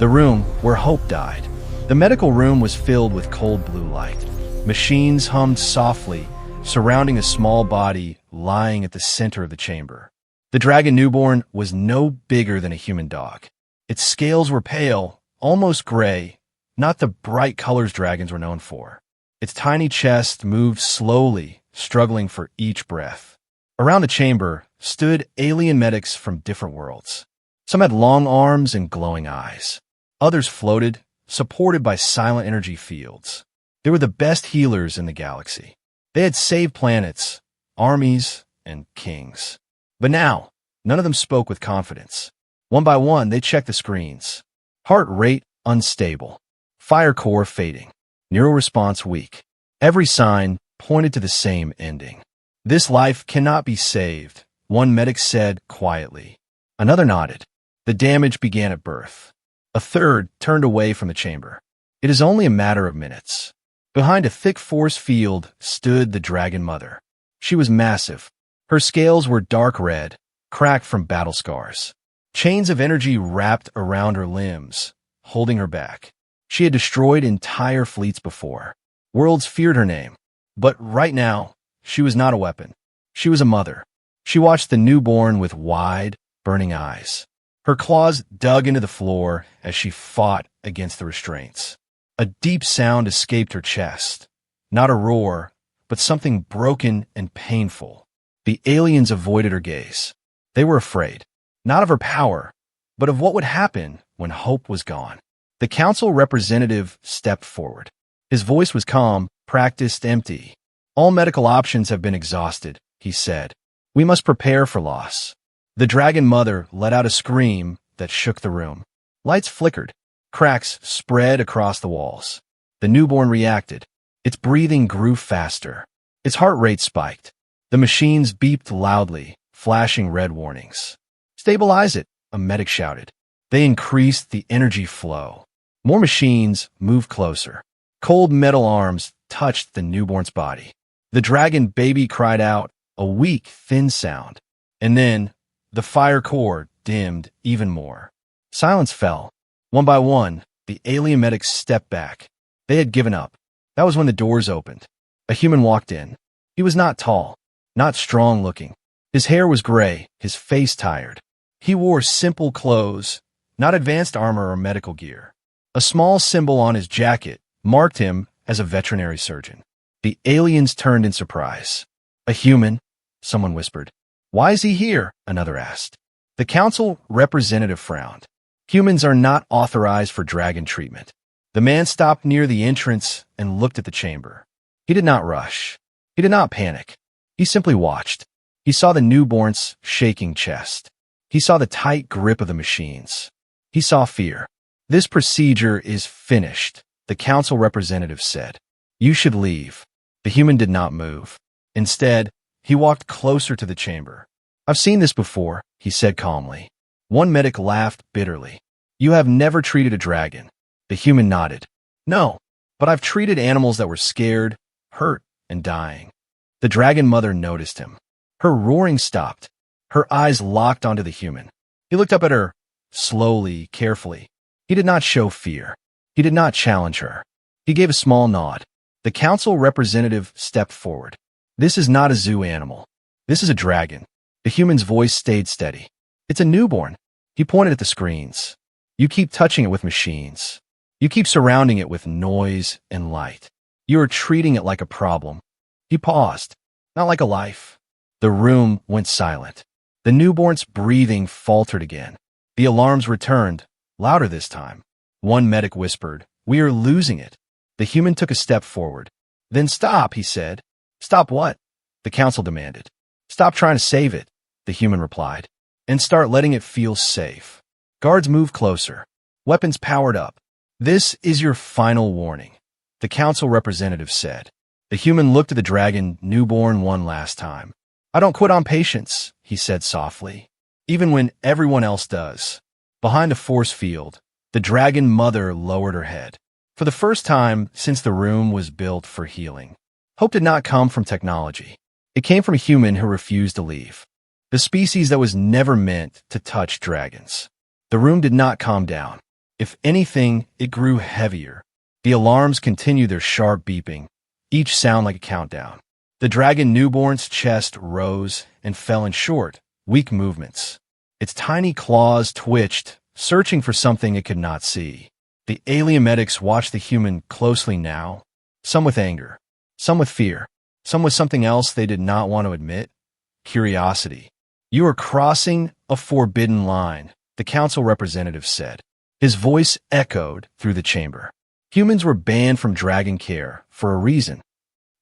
the room where Hope died. The medical room was filled with cold blue light. Machines hummed softly, surrounding a small body lying at the center of the chamber. The dragon newborn was no bigger than a human dog. Its scales were pale, almost gray, not the bright colors dragons were known for. Its tiny chest moved slowly, struggling for each breath. Around the chamber stood alien medics from different worlds. Some had long arms and glowing eyes. Others floated, supported by silent energy fields. They were the best healers in the galaxy. They had saved planets, armies, and kings. But now, none of them spoke with confidence. One by one, they checked the screens. Heart rate unstable. Fire core fading. Neural response weak. Every sign pointed to the same ending. This life cannot be saved, one medic said quietly. Another nodded. The damage began at birth. A third turned away from the chamber. It is only a matter of minutes. Behind a thick force field stood the dragon mother. She was massive. Her scales were dark red, cracked from battle scars. Chains of energy wrapped around her limbs, holding her back. She had destroyed entire fleets before. Worlds feared her name. But right now, she was not a weapon. She was a mother. She watched the newborn with wide, burning eyes. Her claws dug into the floor as she fought against the restraints. A deep sound escaped her chest. Not a roar, but something broken and painful. The aliens avoided her gaze. They were afraid, not of her power, but of what would happen when Hope was gone. The council representative stepped forward. His voice was calm, practiced, empty. All medical options have been exhausted, he said. We must prepare for loss. The dragon mother let out a scream that shook the room. Lights flickered. Cracks spread across the walls. The newborn reacted. Its breathing grew faster. Its heart rate spiked. The machines beeped loudly, flashing red warnings. Stabilize it, a medic shouted. They increased the energy flow. More machines moved closer. Cold metal arms touched the newborn's body. The dragon baby cried out, a weak, thin sound. And then, the fire core dimmed even more. Silence fell. One by one, the alien medics stepped back. They had given up. That was when the doors opened. A human walked in. He was not tall, not strong-looking. His hair was gray, his face tired. He wore simple clothes, not advanced armor or medical gear. A small symbol on his jacket marked him as a veterinary surgeon. The aliens turned in surprise. A human, someone whispered. Why is he here? Another asked. The council representative frowned. Humans are not authorized for dragon treatment. The man stopped near the entrance and looked at the chamber. He did not rush. He did not panic. He simply watched. He saw the newborn's shaking chest. He saw the tight grip of the machines. He saw fear. This procedure is finished, the council representative said. You should leave. The human did not move. Instead, he walked closer to the chamber. I've seen this before, he said calmly. One medic laughed bitterly. You have never treated a dragon. The human nodded. No, but I've treated animals that were scared, hurt, and dying. The dragon mother noticed him. Her roaring stopped. Her eyes locked onto the human. He looked up at her, slowly, carefully. He did not show fear. He did not challenge her. He gave a small nod. The council representative stepped forward. This is not a zoo animal. This is a dragon. The human's voice stayed steady. It's a newborn. He pointed at the screens. You keep touching it with machines. You keep surrounding it with noise and light. You are treating it like a problem. He paused. Not like a life. The room went silent. The newborn's breathing faltered again. The alarms returned, louder this time. One medic whispered, we are losing it. The human took a step forward. Then stop, he said. Stop what? The council demanded. Stop trying to save it, the human replied, and start letting it feel safe. Guards moved closer. Weapons powered up. This is your final warning, the council representative said. The human looked at the dragon newborn one last time. I don't quit on patience, he said softly, even when everyone else does. Behind a force field, the dragon mother lowered her head. For the first time since the room was built for healing. Hope did not come from technology. It came from a human who refused to leave. The species that was never meant to touch dragons. The room did not calm down. If anything, it grew heavier. The alarms continued their sharp beeping, each sound like a countdown. The dragon newborn's chest rose and fell in short, weak movements. Its tiny claws twitched, searching for something it could not see. The alien medics watched the human closely now, some with anger, some with fear, some with something else they did not want to admit: curiosity. "You are crossing a forbidden line," the council representative said. His voice echoed through the chamber. Humans were banned from dragon care for a reason.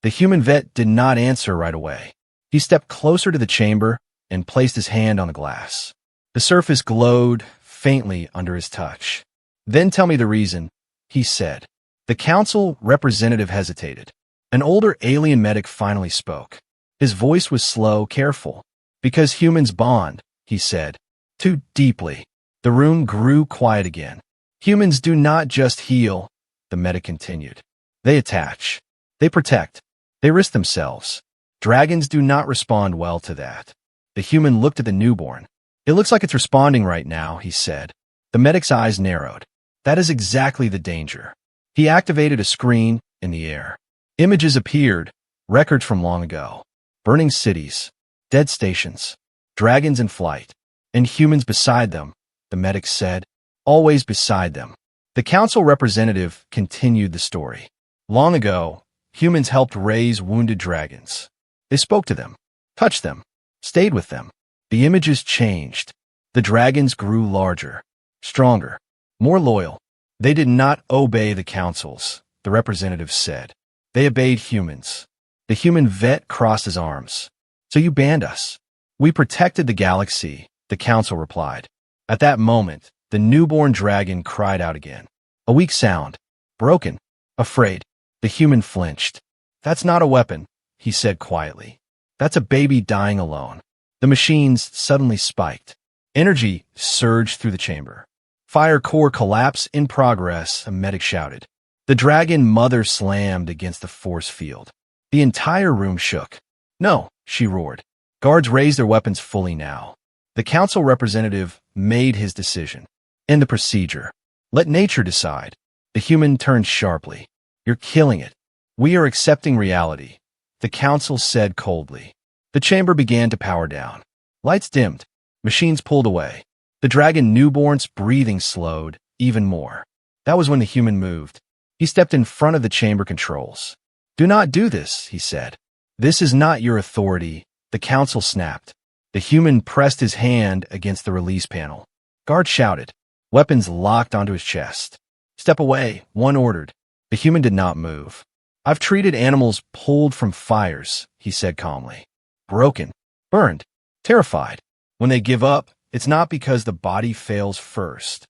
The human vet did not answer right away. He stepped closer to the chamber and placed his hand on the glass. The surface glowed faintly under his touch. "Then tell me the reason," he said. The council representative hesitated. An older alien medic finally spoke. His voice was slow, careful. "Because humans bond," he said, "too deeply." The room grew quiet again. "Humans do not just heal," the medic continued. "They attach. They protect. They risk themselves. Dragons do not respond well to that." The human looked at the newborn. "It looks like it's responding right now," he said. The medic's eyes narrowed. "That is exactly the danger." He activated a screen in the air. Images appeared, records from long ago. Burning cities, dead stations, dragons in flight, and humans beside them, the medic said. "Always beside them." The council representative continued the story. "Long ago, humans helped raise wounded dragons. They spoke to them, touched them, stayed with them. The images changed. The dragons grew larger, stronger, more loyal. They did not obey the councils," the representative said. "They obeyed humans." The human vet crossed his arms. "So you banned us." "We protected the galaxy," the council replied. At that moment, the newborn dragon cried out again. A weak sound, broken, afraid. The human flinched. "That's not a weapon," he said quietly. "That's a baby dying alone." The machines suddenly spiked. Energy surged through the chamber. "Fire core collapse in progress," a medic shouted. The dragon mother slammed against the force field. The entire room shook. "No," she roared. Guards raised their weapons fully now. The council representative made his decision. "End the procedure. Let nature decide." The human turned sharply. "You're killing it." "We are accepting reality," the council said coldly. The chamber began to power down. Lights dimmed. Machines pulled away. The dragon newborn's breathing slowed even more. That was when the human moved. He stepped in front of the chamber controls. "Do not do this," he said. "This is not your authority," the council snapped. The human pressed his hand against the release panel. Guards shouted. Weapons locked onto his chest. "Step away," one ordered. The human did not move. "I've treated animals pulled from fires," he said calmly. "Broken, burned, terrified. When they give up, it's not because the body fails first."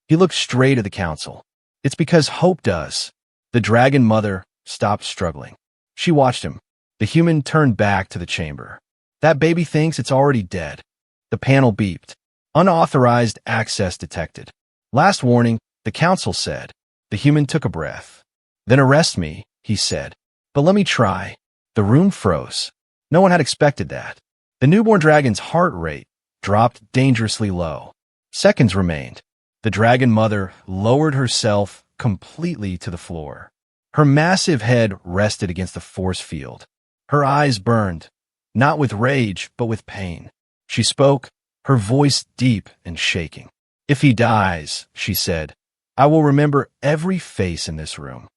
He looked straight at the council. "It's because hope does." The dragon mother stopped struggling. She watched him. The human turned back to the chamber. "That baby thinks it's already dead." The panel beeped. "Unauthorized access detected." "Last warning," the council said. The human took a breath. "Then arrest me," he said. "But let me try." The room froze. No one had expected that. The newborn dragon's heart rate dropped dangerously low. Seconds remained. The dragon mother lowered herself completely to the floor. Her massive head rested against the force field. Her eyes burned, not with rage, but with pain. She spoke, her voice deep and shaking. "If he dies," she said, "I will remember every face in this room."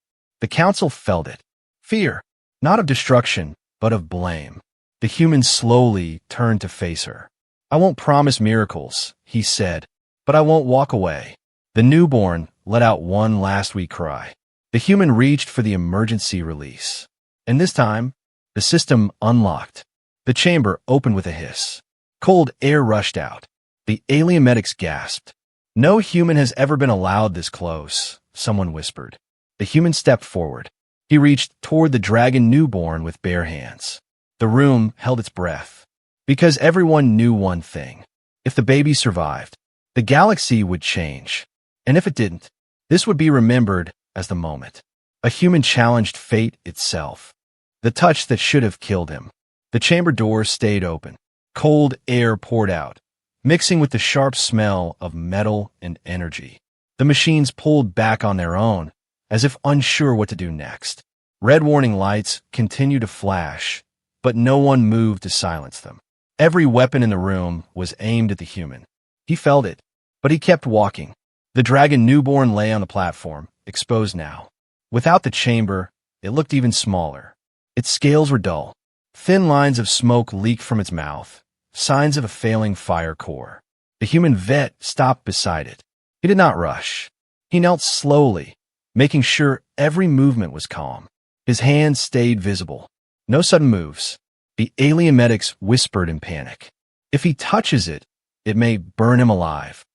The council felt it. Fear, not of destruction, but of blame. The human slowly turned to face her. "I won't promise miracles," he said, "but I won't walk away." The newborn let out one last weak cry. The human reached for the emergency release. And this time, the system unlocked. The chamber opened with a hiss. Cold air rushed out. The alien medics gasped. "No human has ever been allowed this close," someone whispered. The human stepped forward. He reached toward the dragon newborn with bare hands. The room held its breath. Because everyone knew one thing. If the baby survived, the galaxy would change. And if it didn't, this would be remembered as the moment. A human challenged fate itself. The touch that should have killed him. The chamber door stayed open. Cold air poured out, mixing with the sharp smell of metal and energy. The machines pulled back on their own, as if unsure what to do next. Red warning lights continued to flash, but no one moved to silence them. Every weapon in the room was aimed at the human. He felt it, but he kept walking. The dragon newborn lay on the platform, exposed now. Without the chamber, it looked even smaller. Its scales were dull. Thin lines of smoke leaked from its mouth, signs of a failing fire core. The human vet stopped beside it. He did not rush. He knelt slowly, making sure every movement was calm. His hands stayed visible. No sudden moves. The alien medics whispered in panic. If he touches it, it may burn him alive.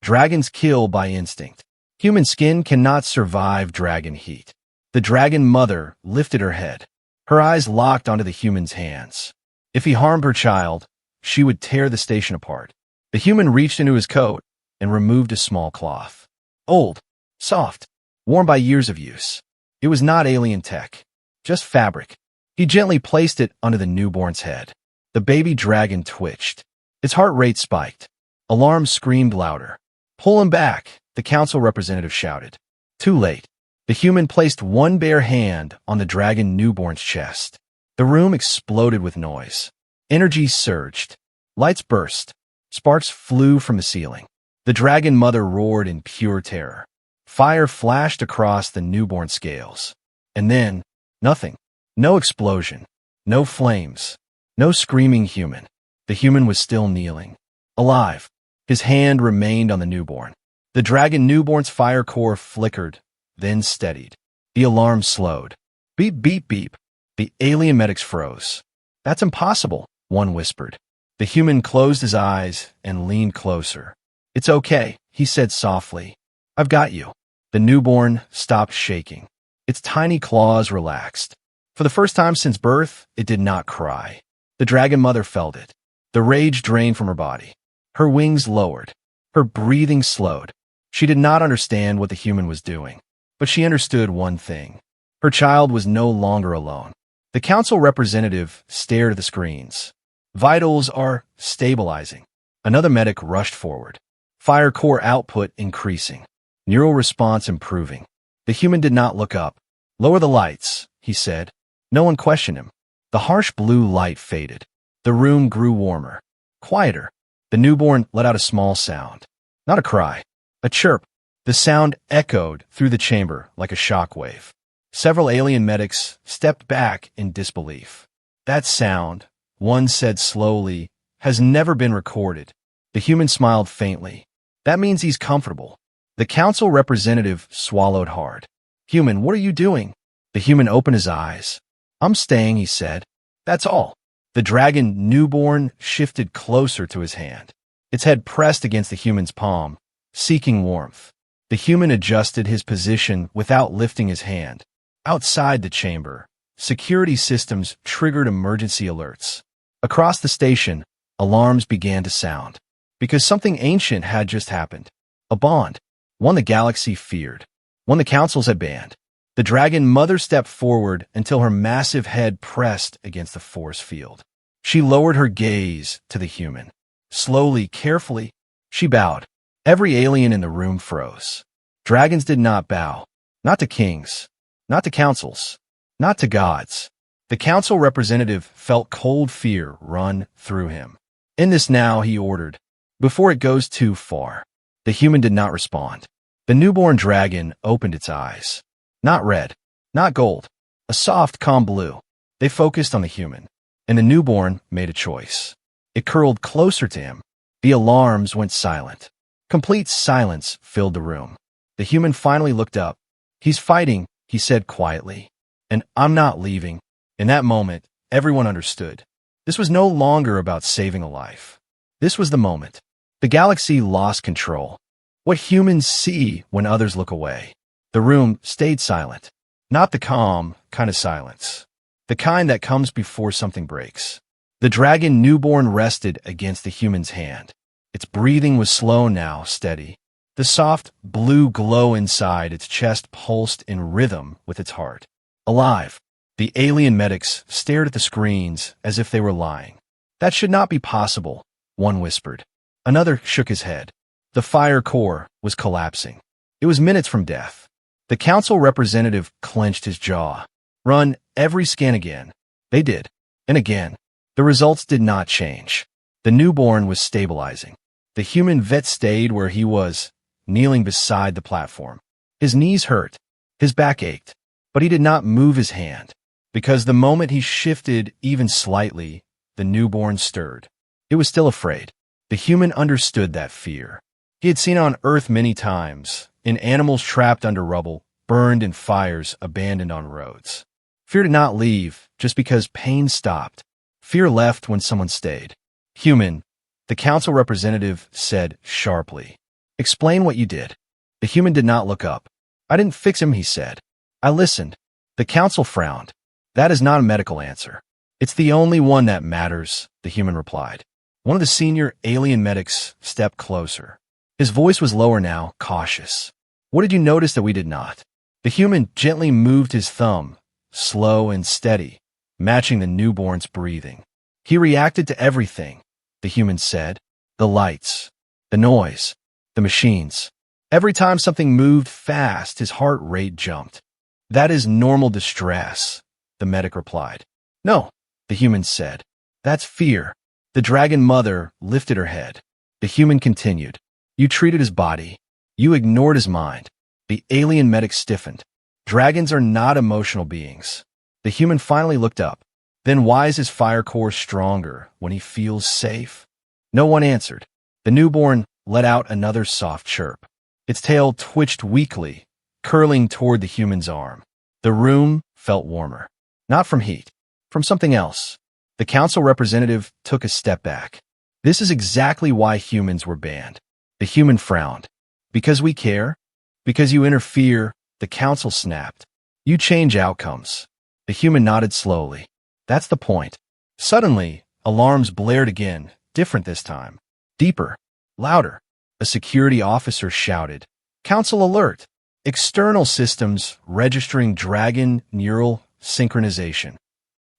Dragons kill by instinct. Human skin cannot survive dragon heat. The dragon mother lifted her head. Her eyes locked onto the human's hands. If he harmed her child, she would tear the station apart. The human reached into his coat and removed a small cloth. Old, soft, worn by years of use. It was not alien tech, just fabric. He gently placed it under the newborn's head. The baby dragon twitched. Its heart rate spiked. Alarms screamed louder. "Pull him back," the council representative shouted. Too late. The human placed one bare hand on the dragon newborn's chest. The room exploded with noise. Energy surged. Lights burst. Sparks flew from the ceiling. The dragon mother roared in pure terror. Fire flashed across the newborn scales. And then, nothing. No explosion. No flames. No screaming human. The human was still kneeling. Alive. His hand remained on the newborn. The dragon newborn's fire core flickered, then steadied. The alarm slowed. Beep, beep, beep. The alien medics froze. "That's impossible," one whispered. The human closed his eyes and leaned closer. "It's okay," he said softly. "I've got you." The newborn stopped shaking. Its tiny claws relaxed. For the first time since birth, it did not cry. The dragon mother felt it. The rage drained from her body. Her wings lowered. Her breathing slowed. She did not understand what the human was doing, but she understood one thing. Her child was no longer alone. The council representative stared at the screens. "Vitals are stabilizing." Another medic rushed forward. Fire core output increasing. Neural response improving. The human did not look up. "Lower the lights," he said. No one questioned him. The harsh blue light faded. The room grew warmer. Quieter. The newborn let out a small sound. Not a cry. A chirp. The sound echoed through the chamber like a shockwave. Several alien medics stepped back in disbelief. "That sound," one said slowly, "has never been recorded." The human smiled faintly. "That means he's comfortable." The council representative swallowed hard. "Human, what are you doing?" The human opened his eyes. "I'm staying," he said. "That's all." The dragon newborn shifted closer to his hand. Its head pressed against the human's palm, seeking warmth. The human adjusted his position without lifting his hand. Outside the chamber, security systems triggered emergency alerts. Across the station, alarms began to sound. Because something ancient had just happened. A bond. One the galaxy feared. One the councils had banned. The dragon mother stepped forward until her massive head pressed against the force field. She lowered her gaze to the human. Slowly, carefully, she bowed. Every alien in the room froze. Dragons did not bow. Not to kings. Not to councils. Not to gods. The council representative felt cold fear run through him. "In this now," he ordered, "before it goes too far." The human did not respond. The newborn dragon opened its eyes. Not red, not gold, a soft, calm blue. They focused on the human, and the newborn made a choice. It curled closer to him. The alarms went silent. Complete silence filled the room. The human finally looked up. "He's fighting," he said quietly, "and I'm not leaving." In that moment, everyone understood. This was no longer about saving a life. This was the moment. The galaxy lost control. What humans see when others look away. The room stayed silent. Not the calm kind of silence. The kind that comes before something breaks. The dragon newborn rested against the human's hand. Its breathing was slow now, steady. The soft, blue glow inside its chest pulsed in rhythm with its heart. Alive. The alien medics stared at the screens as if they were lying. "That should not be possible," one whispered. Another shook his head. The fire core was collapsing. It was minutes from death. The council representative clenched his jaw. Run every scan again. They did. And again. The results did not change. The newborn was stabilizing. The human vet stayed where he was, kneeling beside the platform. His knees hurt. His back ached. But he did not move his hand. Because the moment he shifted even slightly, the newborn stirred. It was still afraid. The human understood that fear. He had seen on Earth many times, in animals trapped under rubble, burned in fires, abandoned on roads. Fear did not leave just because pain stopped. Fear left when someone stayed. Human, the council representative said sharply. Explain what you did. The human did not look up. I didn't fix him, he said. I listened. The council frowned. That is not a medical answer. It's the only one that matters, the human replied. One of the senior alien medics stepped closer. His voice was lower now, cautious. What did you notice that we did not? The human gently moved his thumb, slow and steady, matching the newborn's breathing. He reacted to everything, the human said. The lights, the noise, the machines. Every time something moved fast, his heart rate jumped. That is normal distress, the medic replied. No, the human said. That's fear. The dragon mother lifted her head. The human continued. You treated his body. You ignored his mind. The alien medic stiffened. Dragons are not emotional beings. The human finally looked up. Then why is his fire core stronger when he feels safe? No one answered. The newborn let out another soft chirp. Its tail twitched weakly, curling toward the human's arm. The room felt warmer. Not from heat, from something else. The council representative took a step back. This is exactly why humans were banned. The human frowned. Because we care? Because you interfere, the council snapped. You change outcomes. The human nodded slowly. That's the point. Suddenly, alarms blared again, different this time. Deeper. Louder. A security officer shouted. Council alert. External systems registering dragon neural synchronization.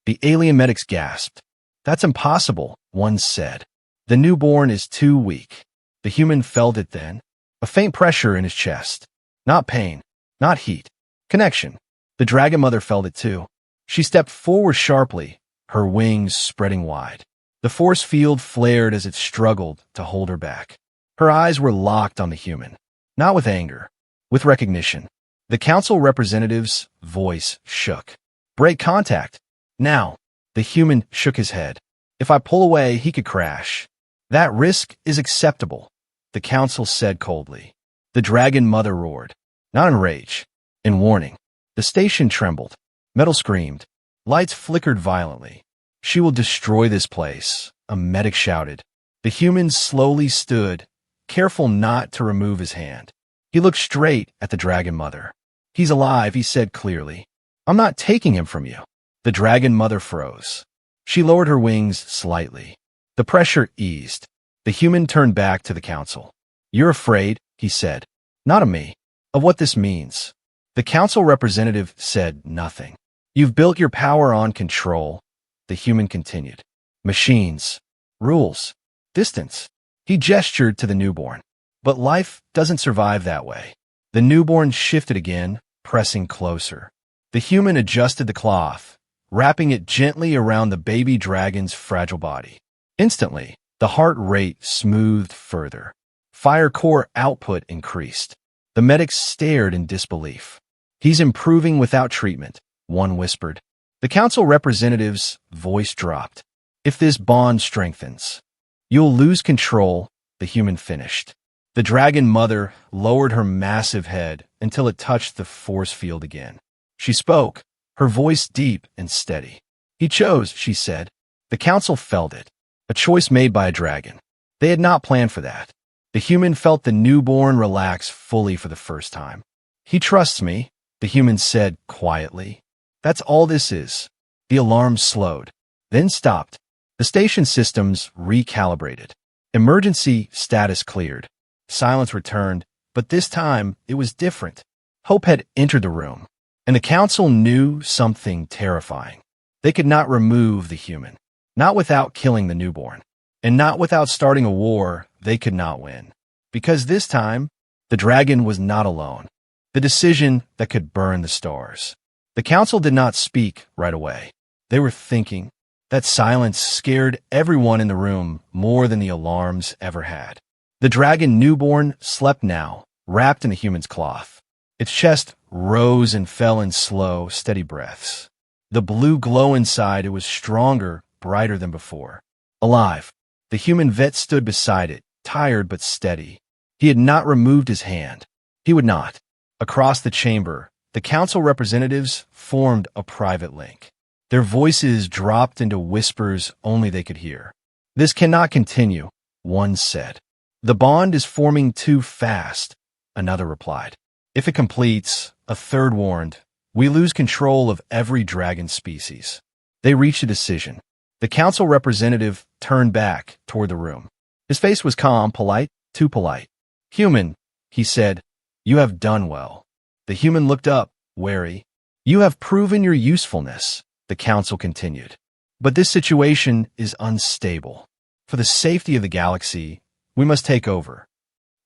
The alien medics gasped. That's impossible, one said. The newborn is too weak. The human felt it then. A faint pressure in his chest. Not pain. Not heat. Connection. The dragon mother felt it too. She stepped forward sharply, her wings spreading wide. The force field flared as it struggled to hold her back. Her eyes were locked on the human. Not with anger. With recognition. The council representative's voice shook. Break contact. Now. The human shook his head. If I pull away, he could crash. That risk is acceptable, the council said coldly. The dragon mother roared. Not in rage. In warning. The station trembled. Metal screamed. Lights flickered violently. She will destroy this place, a medic shouted. The human slowly stood, careful not to remove his hand. He looked straight at the dragon mother. He's alive, he said clearly. I'm not taking him from you. The dragon mother froze. She lowered her wings slightly. The pressure eased. The human turned back to the council. You're afraid, he said. Not of me. Of what this means. The council representative said nothing. You've built your power on control, the human continued. Machines. Rules. Distance. He gestured to the newborn. But life doesn't survive that way. The newborn shifted again, pressing closer. The human adjusted the cloth, wrapping it gently around the baby dragon's fragile body. Instantly, the heart rate smoothed further. Fire core output increased. The medics stared in disbelief. He's improving without treatment, one whispered. The council representative's voice dropped. If this bond strengthens, you'll lose control, the human finished. The dragon mother lowered her massive head until it touched the force field again. She spoke, her voice deep and steady. He chose, she said. The council felt it. A choice made by a dragon. They had not planned for that. The human felt the newborn relax fully for the first time. He trusts me, the human said quietly. That's all this is. The alarm slowed, then stopped. The station systems recalibrated. Emergency status cleared. Silence returned, but this time it was different. Hope had entered the room, and the council knew something terrifying. They could not remove the human, not without killing the newborn, and not without starting a war they could not win. Because this time, The dragon was not alone. The decision that could burn the stars. The council did not speak right away. They were thinking. That silence scared everyone in the room more than the alarms ever had. The dragon newborn slept now, wrapped in the human's cloth. Its chest rose and fell in slow, steady breaths. The blue glow inside it was stronger, brighter than before. Alive. The human vet stood beside it, tired but steady. He had not removed his hand. He would not. Across the chamber, the council representatives formed a private link. Their voices dropped into whispers only they could hear. "This cannot continue," one said. "The bond is forming too fast," another replied. "If it completes," a third warned, "we lose control of every dragon species." They reached a decision. The council representative turned back toward the room. His face was calm, polite, too polite. "Human," he said, "you have done well." The human looked up, wary. "You have proven your usefulness," the council continued. "But this situation is unstable. For the safety of the galaxy, we must take over."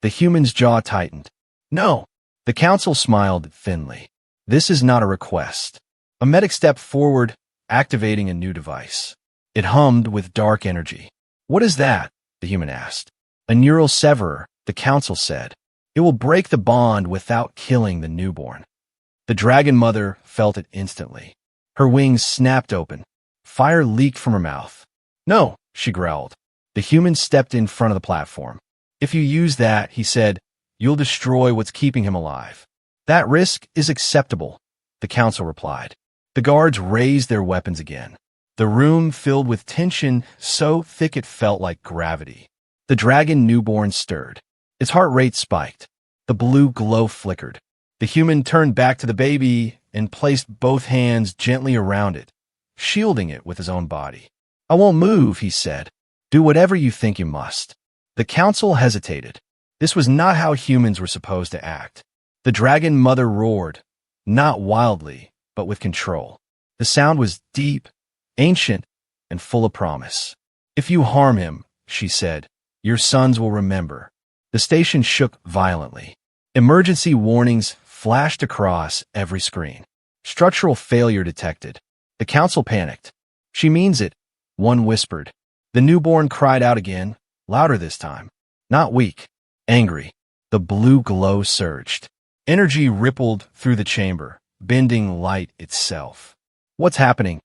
The human's jaw tightened. "No." The council smiled thinly. "This is not a request." A medic stepped forward, activating a new device. It hummed with dark energy. "What is that?" the human asked. "A neural severer," the council said. "It will break the bond without killing the newborn." The dragon mother felt it instantly. Her wings snapped open. Fire leaked from her mouth. "No," she growled. The human stepped in front of the platform. "If you use that," he said, "you'll destroy what's keeping him alive." "That risk is acceptable," the council replied. The guards raised their weapons again. The room filled with tension so thick it felt like gravity. The dragon newborn stirred. Its heart rate spiked. The blue glow flickered. The human turned back to the baby and placed both hands gently around it, shielding it with his own body. "I won't move," he said. "Do whatever you think you must." The council hesitated. This was not how humans were supposed to act. The dragon mother roared, not wildly, but with control. The sound was deep, ancient, and full of promise. "If you harm him," she said, "your sons will remember." The station shook violently. Emergency warnings flashed across every screen. Structural failure detected. The council panicked. "She means it," one whispered. The newborn cried out again, louder this time. Not weak, angry. The blue glow surged. Energy rippled through the chamber, bending light itself. "What's happening?"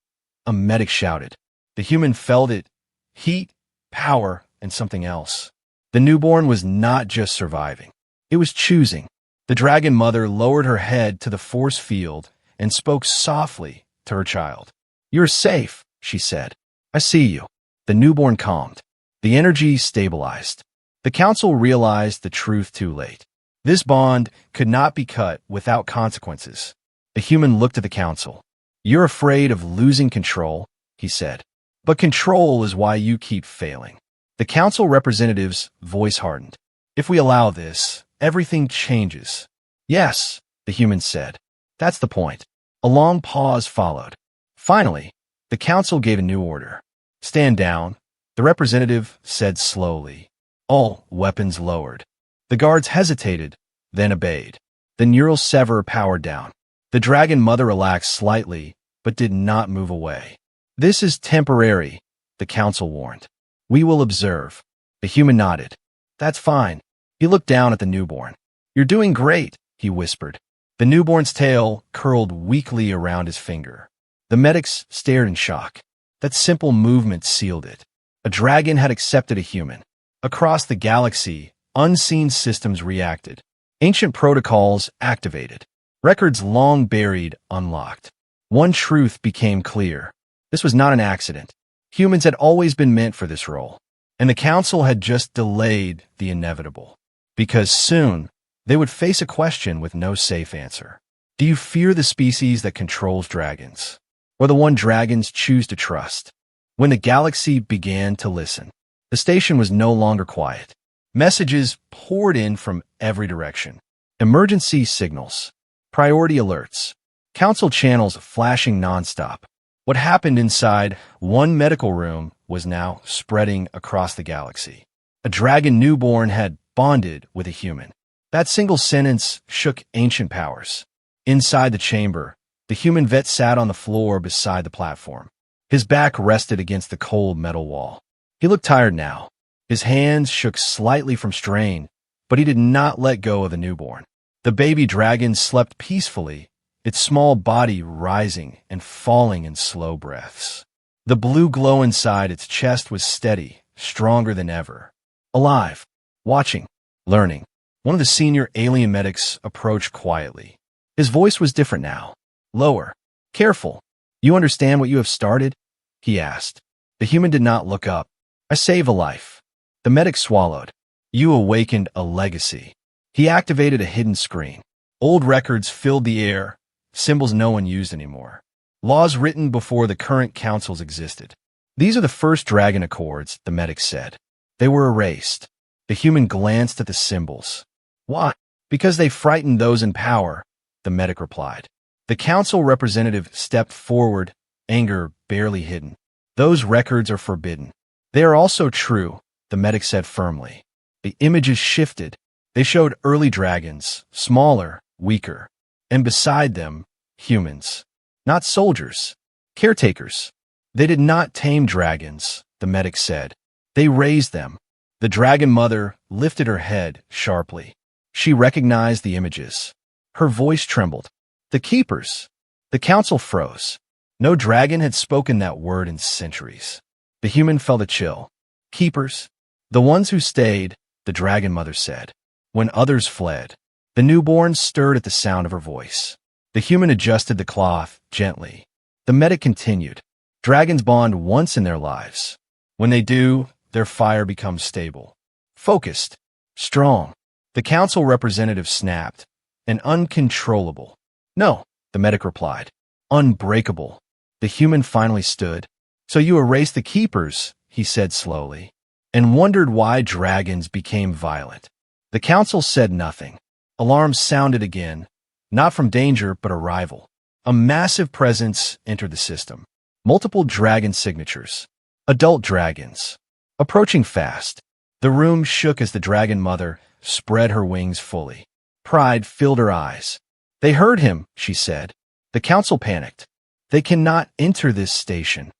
a medic shouted. The human felt it. Heat, power, and something else. The newborn was not just surviving. It was choosing. The dragon mother lowered her head to the force field and spoke softly to her child. "You're safe," she said. "I see you." The newborn calmed. The energy stabilized. The council realized the truth too late. This bond could not be cut without consequences. The human looked at the council. "You're afraid of losing control," he said. "But control is why you keep failing." The council representative's voice hardened. "If we allow this, everything changes." "Yes," the human said. "That's the point." A long pause followed. Finally, the council gave a new order. "Stand down," the representative said slowly. All weapons lowered. The guards hesitated, then obeyed. The neural severer powered down. The dragon mother relaxed slightly, but did not move away. "This is temporary," the council warned. "We will observe." The human nodded. "That's fine." He looked down at the newborn. "You're doing great," he whispered. The newborn's tail curled weakly around his finger. The medics stared in shock. That simple movement sealed it. A dragon had accepted a human. Across the galaxy, unseen systems reacted. Ancient protocols activated. Records long buried unlocked. One truth became clear. This was not an accident. Humans had always been meant for this role. And the council had just delayed the inevitable. Because soon, they would face a question with no safe answer. Do you fear the species that controls dragons? Or the one dragons choose to trust? When the galaxy began to listen, the station was no longer quiet. Messages poured in from every direction. Emergency signals. Priority alerts. Council channels flashing nonstop. What happened inside one medical room was now spreading across the galaxy. A dragon newborn had bonded with a human. That single sentence shook ancient powers. Inside the chamber, the human vet sat on the floor beside the platform. His back rested against the cold metal wall. He looked tired now. His hands shook slightly from strain, but he did not let go of the newborn. The baby dragon slept peacefully, its small body rising and falling in slow breaths. The blue glow inside its chest was steady, stronger than ever. Alive, watching, learning. One of the senior alien medics approached quietly. His voice was different now. Lower. Careful. You understand what you have started? He asked. The human did not look up. I save a life. The medic swallowed. You awakened a legacy. He activated a hidden screen. Old records filled the air, symbols no one used anymore. Laws written before the current councils existed. These are the first Dragon Accords, the medic said. They were erased. The human glanced at the symbols. Why? Because they frightened those in power, the medic replied. The council representative stepped forward, anger barely hidden. Those records are forbidden. They are also true, the medic said firmly. The images shifted. They showed early dragons, smaller, weaker. And beside them, humans. Not soldiers. Caretakers. They did not tame dragons, the medic said. They raised them. The dragon mother lifted her head sharply. She recognized the images. Her voice trembled. The keepers. The council froze. No dragon had spoken that word in centuries. The human felt a chill. Keepers. The ones who stayed, the dragon mother said. When others fled, the newborn stirred at the sound of her voice. The human adjusted the cloth gently. The medic continued. Dragons bond once in their lives. When they do, their fire becomes stable. Focused. Strong. The council representative snapped. And uncontrollable. No, the medic replied. Unbreakable. The human finally stood. So you erased the keepers, he said slowly, and wondered why dragons became violent. The council said nothing. Alarms sounded again, not from danger but arrival. A massive presence entered the system. Multiple dragon signatures. Adult dragons. Approaching fast. The room shook as the dragon mother spread her wings fully. Pride filled her eyes. They heard him, she said. The council panicked. They cannot enter this station.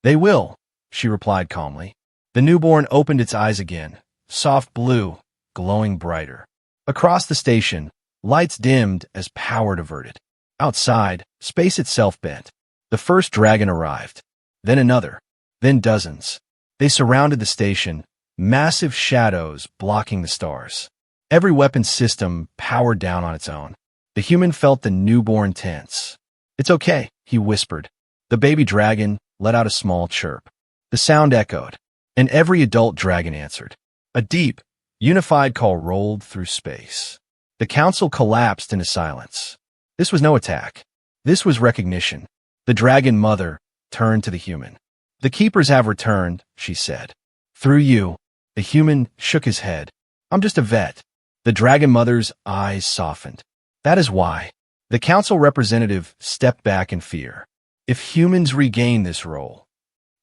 They will, she replied calmly. The newborn opened its eyes again, soft blue, glowing brighter. Across the station, lights dimmed as power diverted. Outside, space itself bent. The first dragon arrived. Then another. Then dozens. They surrounded the station, massive shadows blocking the stars. Every weapon system powered down on its own. The human felt the newborn tense. It's okay, he whispered. The baby dragon let out a small chirp. The sound echoed, and every adult dragon answered. A deep, unified call rolled through space. The council collapsed into silence. This was no attack. This was recognition. The dragon mother turned to the human. The keepers have returned, she said. Through you. The human shook his head. I'm just a vet. The dragon mother's eyes softened. That is why. The council representative stepped back in fear. If humans regain this role,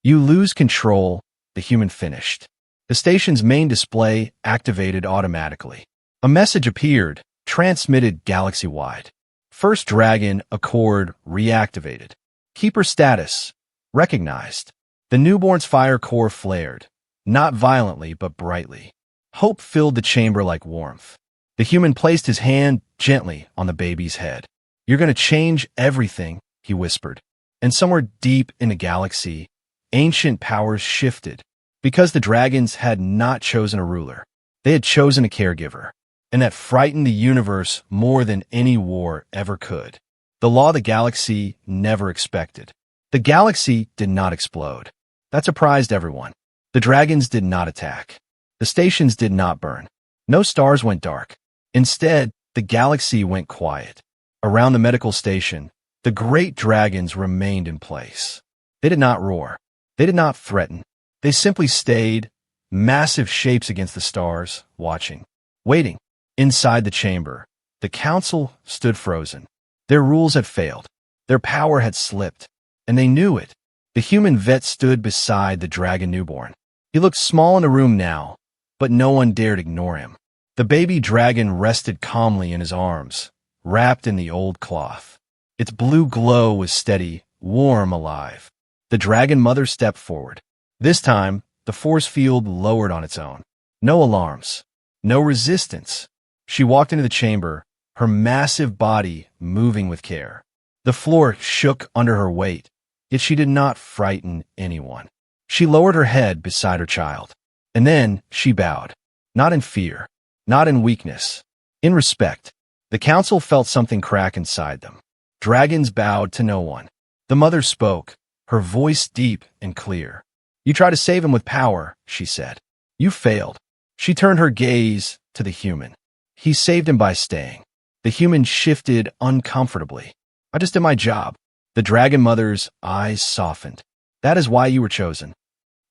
you lose control, the human finished. The station's main display activated automatically. A message appeared, transmitted galaxy-wide. First Dragon Accord reactivated. Keeper status recognized. The newborn's fire core flared, not violently but brightly. Hope filled the chamber like warmth. The human placed his hand gently on the baby's head. You're going to change everything, he whispered. And somewhere deep in the galaxy, ancient powers shifted. Because the dragons had not chosen a ruler. They had chosen a caregiver. And that frightened the universe more than any war ever could. The law the galaxy never expected. The galaxy did not explode. That surprised everyone. The dragons did not attack. The stations did not burn. No stars went dark. Instead, the galaxy went quiet. Around the medical station, the great dragons remained in place. They did not roar. They did not threaten. They simply stayed, massive shapes against the stars, watching, waiting. Inside the chamber, the council stood frozen. Their rules had failed. Their power had slipped. And they knew it. The human vet stood beside the dragon newborn. He looked small in the room now, but no one dared ignore him. The baby dragon rested calmly in his arms, wrapped in the old cloth. Its blue glow was steady, warm, alive. The dragon mother stepped forward. This time, the force field lowered on its own. No alarms. No resistance. She walked into the chamber, her massive body moving with care. The floor shook under her weight, yet she did not frighten anyone. She lowered her head beside her child. And then she bowed. Not in fear. Not in weakness. In respect. The council felt something crack inside them. Dragons bowed to no one. The mother spoke, her voice deep and clear. "You try to save him with power," she said. "You failed." She turned her gaze to the human. "He saved him by staying." The human shifted uncomfortably. "I just did my job." The dragon mother's eyes softened. "That is why you were chosen."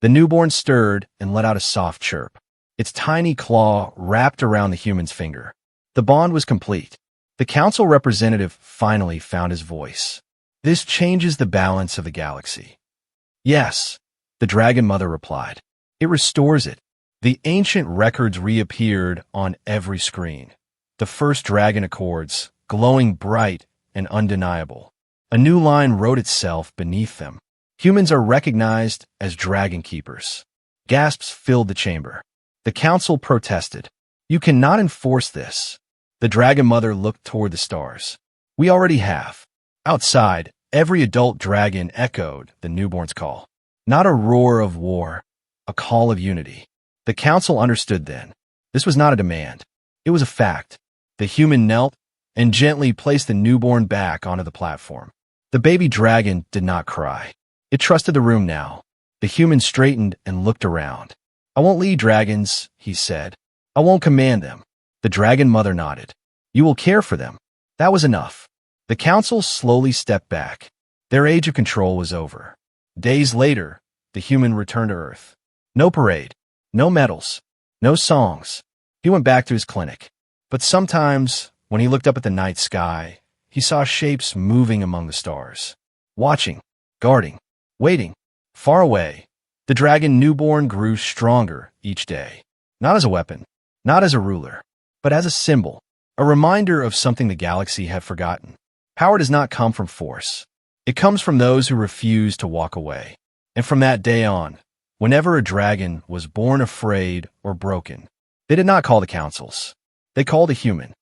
The newborn stirred and let out a soft chirp. Its tiny claw wrapped around the human's finger. The bond was complete. The council representative finally found his voice. "This changes the balance of the galaxy." "Yes," the dragon mother replied. "It restores it." The ancient records reappeared on every screen. The first dragon accords, glowing bright and undeniable. A new line wrote itself beneath them. Humans are recognized as dragon keepers. Gasps filled the chamber. The council protested. "You cannot enforce this." The dragon mother looked toward the stars. "We already have." Outside, every adult dragon echoed the newborn's call. Not a roar of war, a call of unity. The council understood then. This was not a demand. It was a fact. The human knelt and gently placed the newborn back onto the platform. The baby dragon did not cry. It trusted the room now. The human straightened and looked around. "I won't lead dragons," he said. "I won't command them." The dragon mother nodded. "You will care for them." That was enough. The council slowly stepped back. Their age of control was over. Days later, the human returned to Earth. No parade, no medals, no songs. He went back to his clinic. But sometimes, when he looked up at the night sky, he saw shapes moving among the stars. Watching, guarding, waiting. Far away, the dragon newborn grew stronger each day. Not as a weapon, not as a ruler, but as a symbol, a reminder of something the galaxy had forgotten. Power does not come from force. It comes from those who refuse to walk away. And from that day on, whenever a dragon was born afraid or broken, they did not call the councils. They called a human.